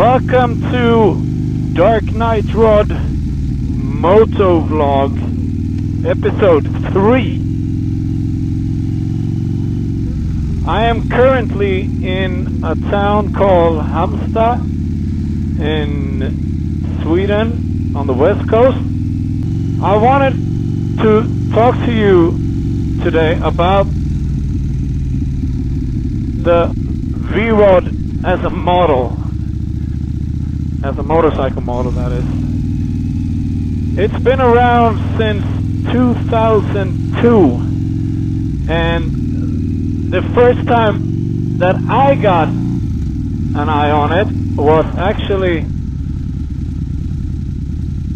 Welcome to Dark Knight Rod motovlog episode 3. I am currently in a town called Halmstad in Sweden on the west coast. I wanted to talk to you today about the Vrod as a model. As a motorcycle model, that is. It's been around since 2002, and the first time that I got an eye on it was actually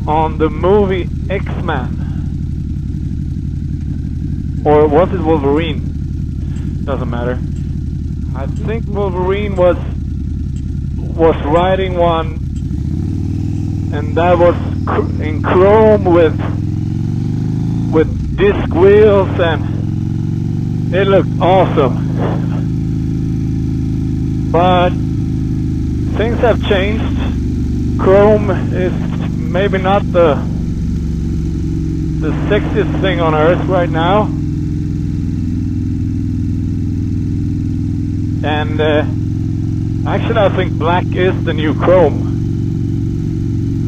on the movie X-Men. Or was it Wolverine? Doesn't matter. I think Wolverine was riding one, and that was in chrome with disc wheels, and it looked awesome. But things have changed. Chrome is maybe not the sexiest thing on earth right now, and actually I think black is the new chrome.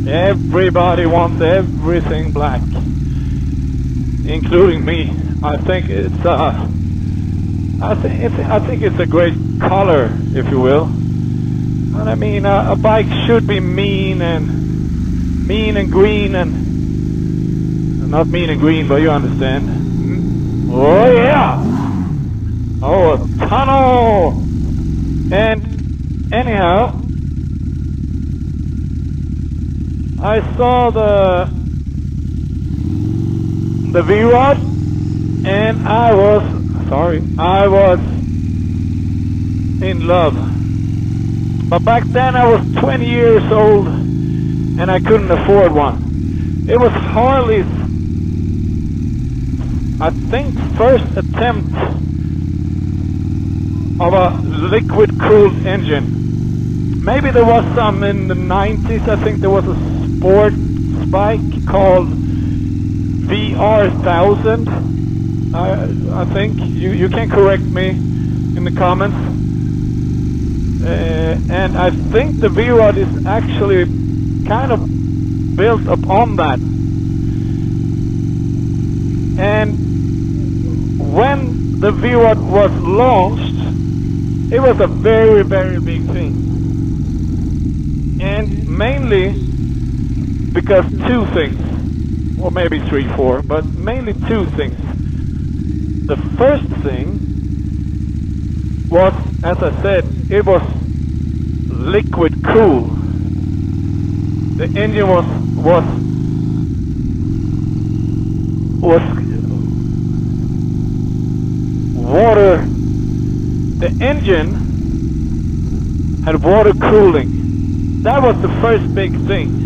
Everybody wants everything black, including me. I think it's a great color, if you will. And I mean, a bike should be mean and green, and not mean and green, but you understand. Oh yeah! Oh, a tunnel! And anyhow, I saw the Vrod, and I was in love. But back then I was 20 years old, and I couldn't afford one. It was Harley's, I think, first attempt of a liquid-cooled engine. Maybe there was some in the 90s. I think there was a sport bike called VR1000. I think you can correct me in the comments. And I think the Vrod is actually kind of built upon that. And when the Vrod was launched, it was a very, very big thing. And mainly because two things, or maybe 3, 4, but mainly two things. The first thing was, as I said, it was liquid cool. The engine was water. The engine had water cooling. That was the first big thing.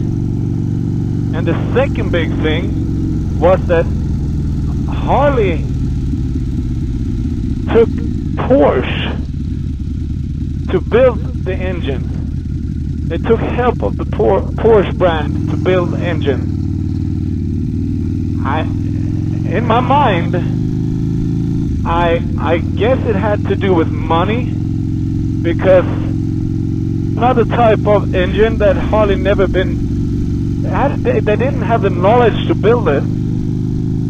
And the second big thing was that Harley took Porsche to build the engine. They took help of the Porsche brand to build the engine. In my mind, I guess it had to do with money, because another type of engine that Harley never been had, they didn't have the knowledge to build it,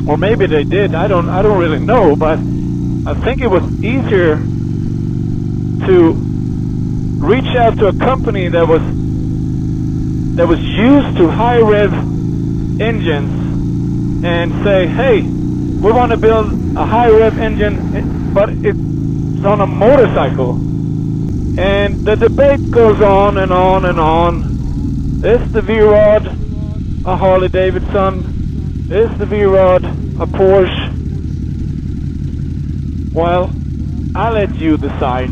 or maybe they did. I don't really know, but I think it was easier to reach out to a company that was used to high rev engines and say, hey, we want to build a high rev engine, but it's on a motorcycle. And the debate goes on and on and on. Is the Vrod a Harley-Davidson? Is the Vrod a Porsche? Well, I'll let you decide.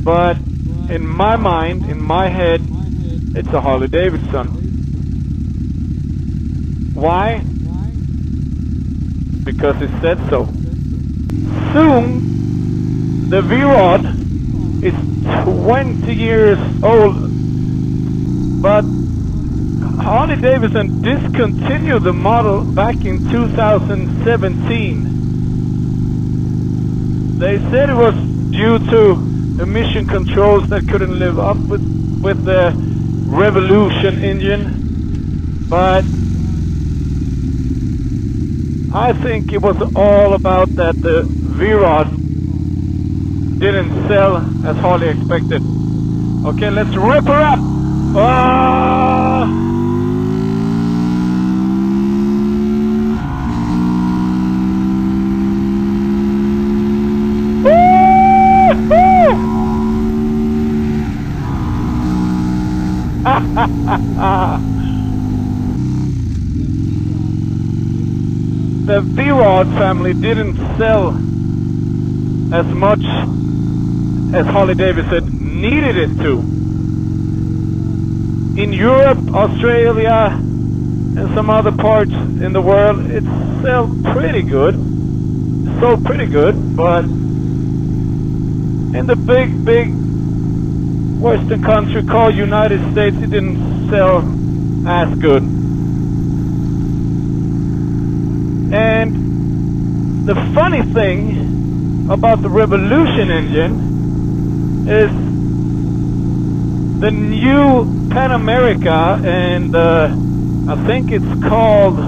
But in my mind, in my head, it's a Harley-Davidson. Why? Because it said so. Soon, the Vrod It's 20 years old, but Harley-Davidson discontinued the model back in 2017. They said it was due to emission controls that couldn't live up with the Revolution engine, but I think it was all about that the Vrod didn't sell as Harley expected. Okay, let's rip her up! The Vrod family didn't sell as much as Harley-Davidson needed it to. In Europe, Australia, and some other parts in the world, it sold pretty good. But in the big Western country called United States, it didn't sell as good. And the funny thing about the Revolution engine is the new Pan America, and I think it's called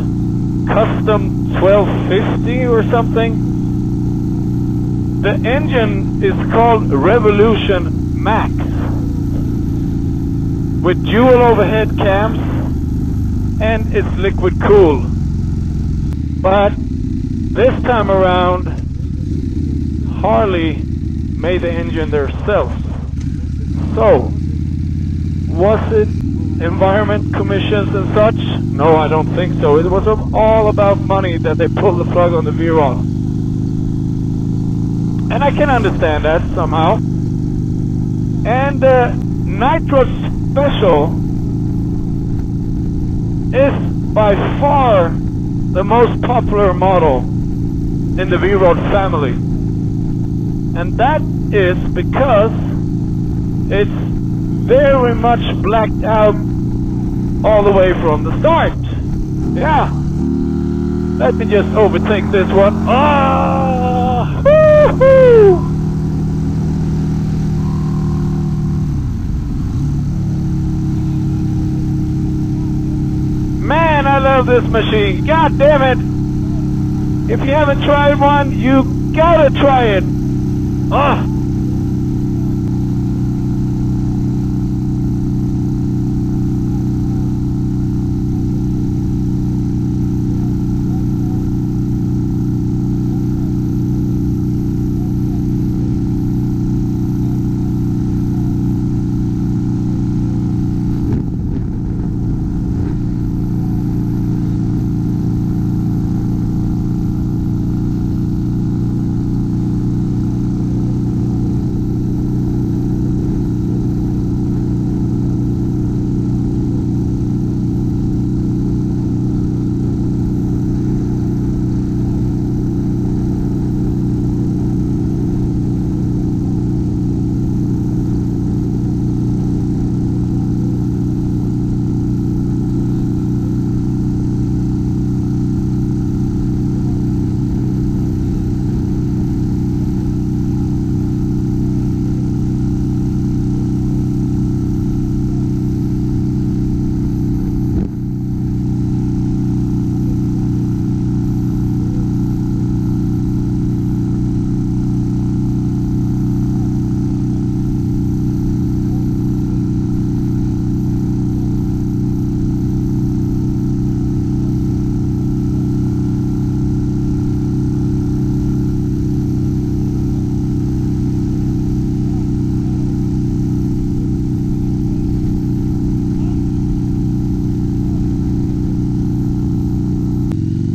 Custom 1250 or something. The engine is called Revolution Max, with dual overhead cams, and it's liquid cooled. But this time around, Harley made the engine themselves. So, was it environment commissions and such? No, I don't think so. It was all about money that they pulled the plug on the Vrod. And I can understand that somehow. And the Nitro Special is by far the most popular model in the Vrod family. And that is because it's very much blacked out all the way from the start. Yeah. Let me just overtake this one. Ah! Woo-hoo! Man, I love this machine. God damn it. If you haven't tried one, you gotta try it. Ah.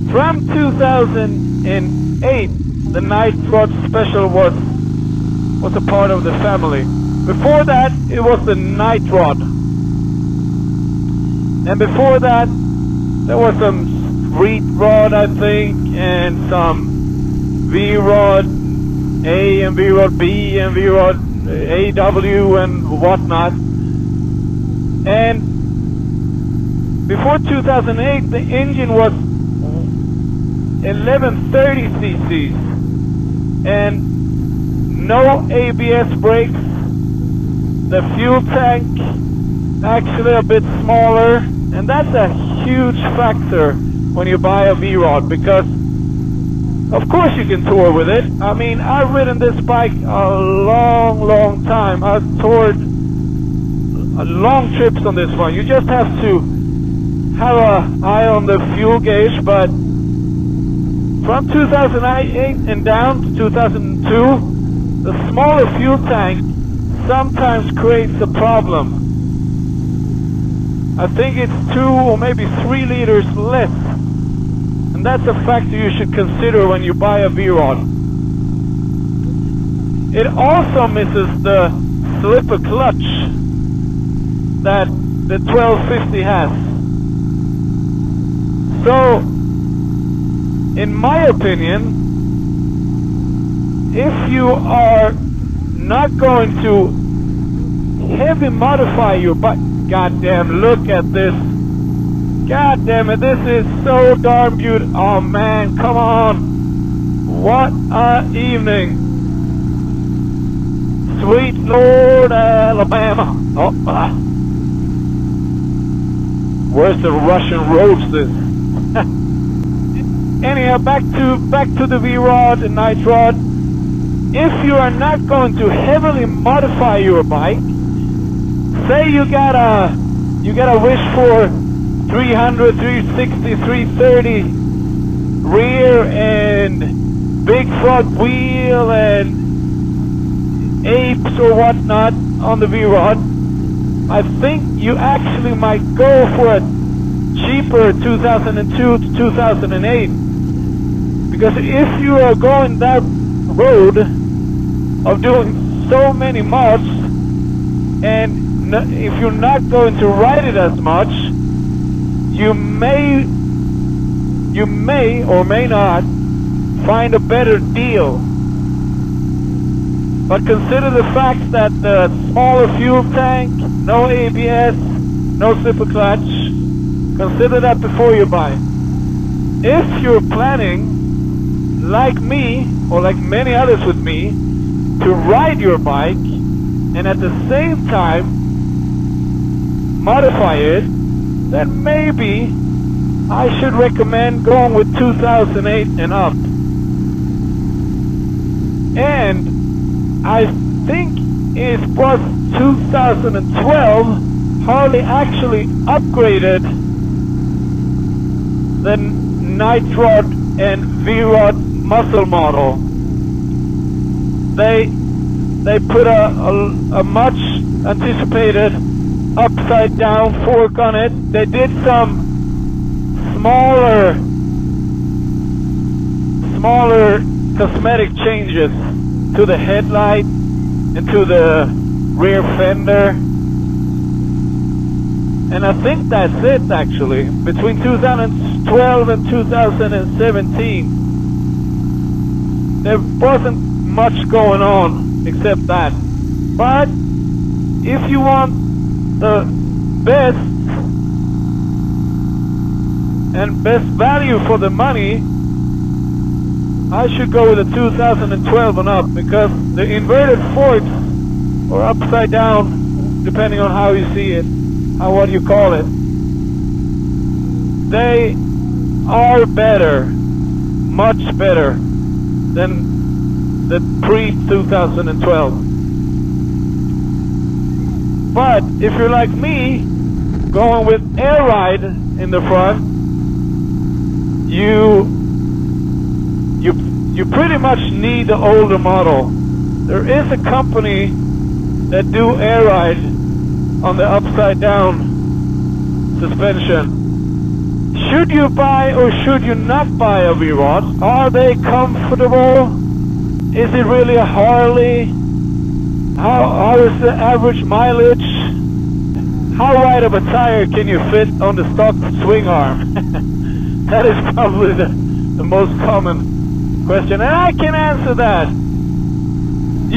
From 2008, the Nitro Special was a part of the family. Before that, it was the Nitrod. And before that, there was some Street Rod, I think, and some V-Rod A and V-Rod B and V-Rod AW and whatnot. And before 2008, the engine was 1130 cc's and no ABS brakes. The fuel tank actually a bit smaller, and that's a huge factor when you buy a Vrod, because of course you can tour with it. I mean, I've ridden this bike a long time. I've toured long trips on this one. You just have to have an eye on the fuel gauge, but from 2008 and down to 2002, the smaller fuel tank sometimes creates a problem. I think it's 2 or maybe 3 liters less. And that's a factor you should consider when you buy a Vrod. It also misses the slipper clutch that the 1250 has. So, in my opinion, if you are not going to heavy modify your bike, goddamn, look at this. God damn it, this is so darn beautiful. Oh man, come on. What a evening. Sweet Lord Alabama. Oh, where's the Russian roads this? Anyhow, back to the Vrod and Night Rod. If you are not going to heavily modify your bike, say you got a wish for 300, 360, 330 rear and big front wheel and apes or whatnot on the Vrod, I think you actually might go for a cheaper 2002 to 2008. Because if you are going that road of doing so many mods, and if you're not going to ride it as much, you may or may not find a better deal. But consider the fact that the smaller fuel tank, no ABS, no slipper clutch, consider that before you buy. If you're planning, like me, or like many others with me, to ride your bike and at the same time modify it, then maybe I should recommend going with 2008 and up. And I think it was 2012 Harley actually upgraded the Night Rod and Vrod muscle model. They put a much anticipated upside down fork on it. They did some smaller cosmetic changes to the headlight and to the rear fender. And I think that's it actually. Between 2012 and 2017, there wasn't much going on except that. But if you want the best and best value for the money, I should go with the 2012 and up, because the inverted forks, or upside down, depending on how you see it, what you call it, they are better, much better than the pre-2012. But if you're like me, going with air ride in the front, you pretty much need the older model. There is a company that do air ride on the upside down suspension. Should you buy or should you not buy a Vrod? Are they comfortable? Is it really a Harley? How is the average mileage? How wide of a tire can you fit on the stock swing arm? That is probably the most common question, and I can answer that.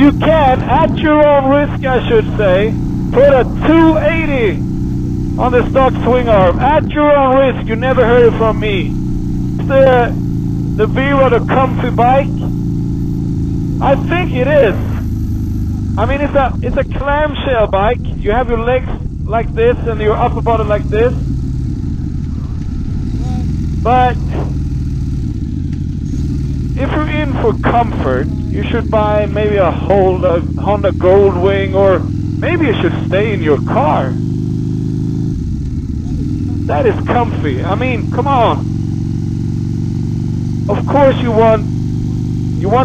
you can, at your own risk I should say, put a 280 on the stock swing arm. At your own risk, you never heard it from me. The Vrod a comfy bike? I think it is. I mean, it's a clamshell bike. You have your legs like this and your upper body like this. But if you're in for comfort, you should buy maybe a Honda Goldwing, or maybe you should stay in your car. That is comfy. I mean, come on. Of course you want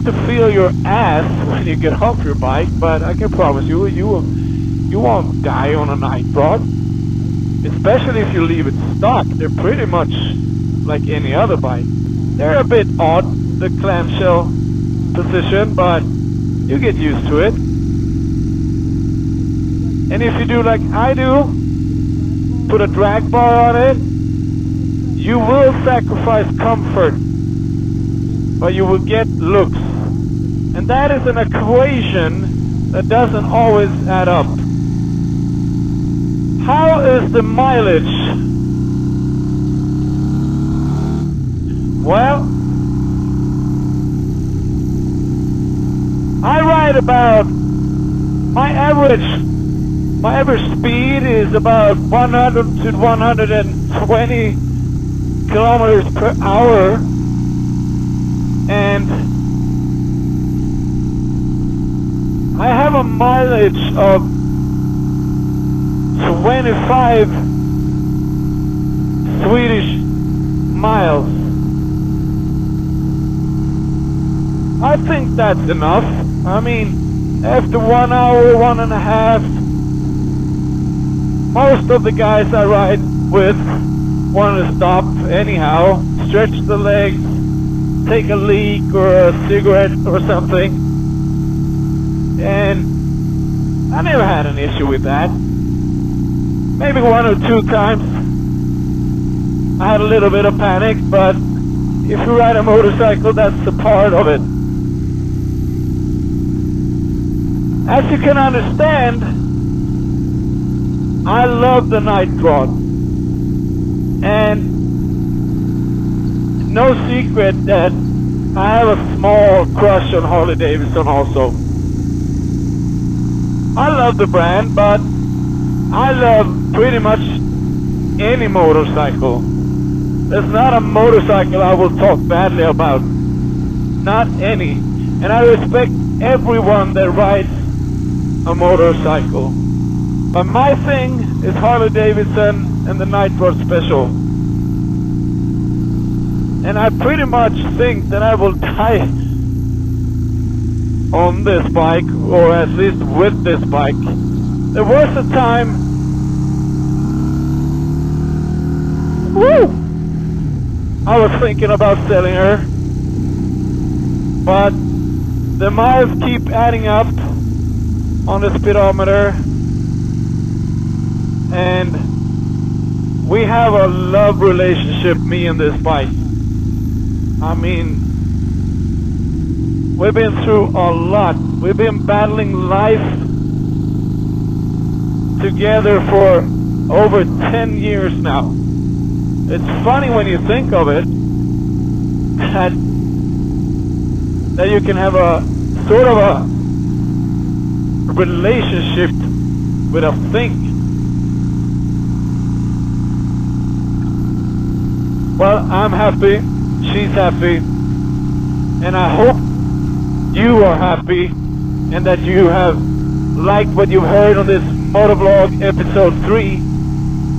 to feel your ass when you get off your bike, but I can promise you, you won't die on a night rod. Especially if you leave it stock. They're pretty much like any other bike. They're a bit odd, the clamshell position, but you get used to it. And if you do like I do, put a drag bar on it, you will sacrifice comfort, but you will get looks. And that is an equation that doesn't always add up. How is the mileage? Well, I ride about, my average speed is about 100 to 120 kilometers per hour, and I have a mileage of 25 Swedish miles. I think that's enough. I mean, after 1 hour, 1.5, most of the guys I ride with want to stop anyhow, stretch the legs, take a leak or a cigarette or something. And I never had an issue with that. Maybe 1 or 2 times I had a little bit of panic, but if you ride a motorcycle, that's a part of it. As you can understand, I love the night rod. And no secret that I have a small crush on Harley-Davidson also. I love the brand, but I love pretty much any motorcycle. There's not a motorcycle I will talk badly about. Not any. And I respect everyone that rides a motorcycle. But my thing is Harley-Davidson and the Night Rod Special. And I pretty much think that I will die on this bike, or at least with this bike. There was a time, I was thinking about selling her, but the miles keep adding up on the speedometer, and we have a love relationship, me and this bike. I mean, we've been through a lot. We've been battling life together for over 10 years now. It's funny when you think of it, that you can have a sort of a relationship with a thing. Well, I'm happy, she's happy, and I hope you are happy and that you have liked what you've heard on this motovlog episode 3.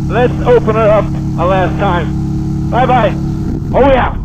Let's open it up a last time. Bye bye. Oh yeah.